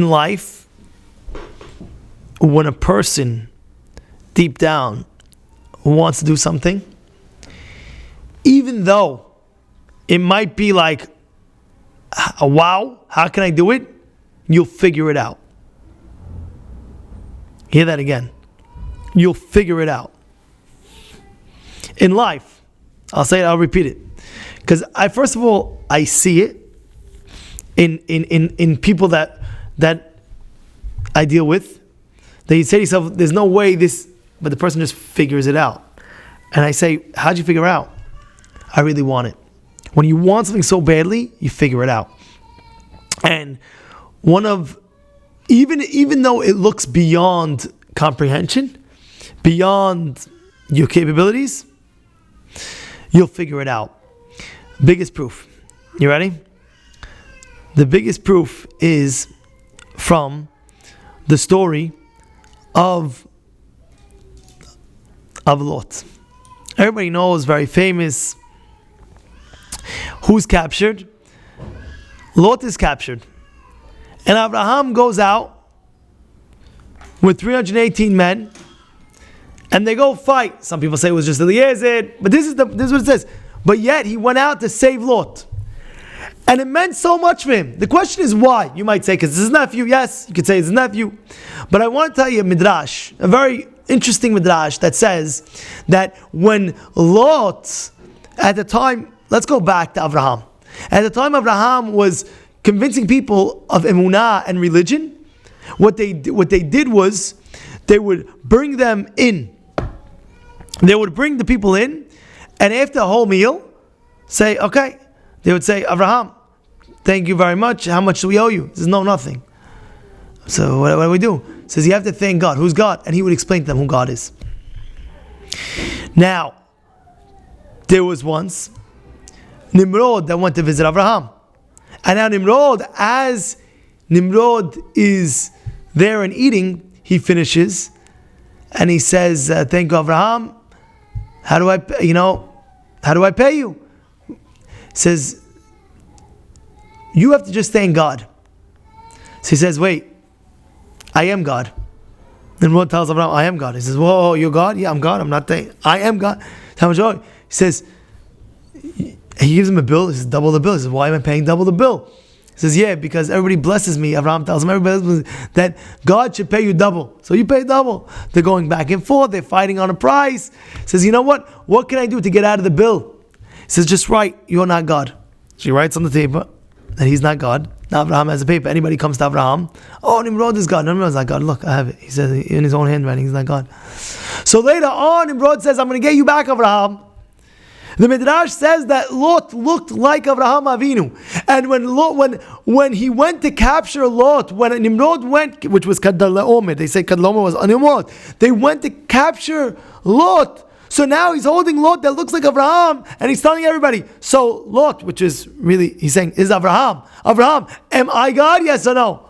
in life, when a person deep down wants to do something, even though it might be like, wow, how can I do it? You'll figure it out. Hear that again. You'll figure it out. In life, I'll say it, I'll repeat it. Because first of all, I see it in people that I deal with. That you say to yourself, there's no way this, but the person just figures it out. And I say, how'd you figure it out? I really want it. When you want something so badly, you figure it out. And even though it looks beyond comprehension, beyond your capabilities, you'll figure it out. Biggest proof. You ready? The biggest proof is from the story of Lot. Everybody knows, very famous. Who's captured? Lot is captured. And Abraham goes out with 318 men, and they go fight. Some people say it was just Eliezer, but this is what it says. But yet he went out to save Lot. And it meant so much for him. The question is why? You might say, because it's his nephew. Yes, you could say it's his nephew. But I want to tell you a midrash, a very interesting midrash that says that when Lot, at the time, let's go back to Abraham. At the time Abraham was convincing people of emunah and religion, what they did was they would bring them in. They would bring the people in, and after a whole meal, say, okay, they would say, Abraham, thank you very much. How much do we owe you? He says, no, nothing. So what do we do? He says, you have to thank God. Who's God? And he would explain to them who God is. Now, there was once Nimrod that went to visit Abraham. And now Nimrod, as Nimrod is there and eating, he finishes and he says, thank you, Abraham. How do I pay you? He says, you have to just thank God. So he says, wait, I am God. Nimrod tells Abraham, I am God. He says, whoa, you're God? Yeah, I'm God. I'm not thanking. I am God. How much owe you? He says, he gives him a bill. He says, double the bill. He says, why am I paying double the bill? He says, yeah, because everybody blesses me. Abraham tells him, everybody blesses me, that God should pay you double. So you pay double. They're going back and forth. They're fighting on a price. He says, you know what? What can I do to get out of the bill? He says, just write, you're not God. So he writes on the paper that he's not God. Now Abraham has a paper. Anybody comes to Abraham, oh, Nimrod is God. Nimrod's not God. Look, I have it. He says in his own handwriting, he's not God. So later on, Nimrod says, I'm going to get you back, Abraham. The Midrash says that Lot looked like Abraham Avinu. And when he went to capture Lot, when Nimrod went, which was Kadlaomer, they say Kadlaomer was Nimrod, they went to capture Lot. So now he's holding Lot that looks like Abraham, and he's telling everybody, so Lot, which is really, he's saying, is Abraham, am I God? Yes or no?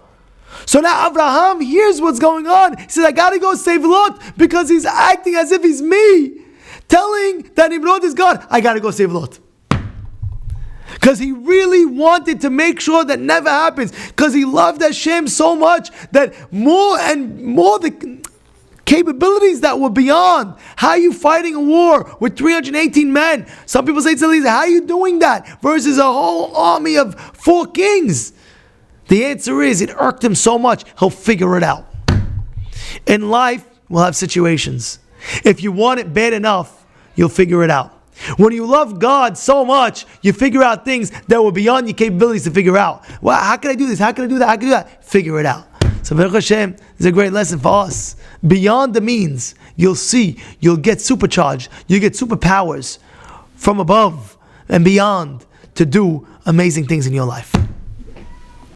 So now Abraham hears what's going on. He says, I gotta go save Lot, because he's acting as if he's me, telling that Nimrod is God. I gotta go save Lot. Because he really wanted to make sure that never happens. Because he loved Hashem so much that more and more the capabilities that were beyond. How are you fighting a war with 318 men? Some people say to Eliezer, how are you doing that versus a whole army of 4 kings? The answer is, it irked him so much, he'll figure it out. In life, we'll have situations. If you want it bad enough, you'll figure it out. When you love God so much, you figure out things that were beyond your capabilities to figure out. Well, how can I do this? How can I do that? How can I do that? Figure it out. So Baruch Hashem is a great lesson for us. Beyond the means, you'll get supercharged. You get superpowers from above and beyond to do amazing things in your life.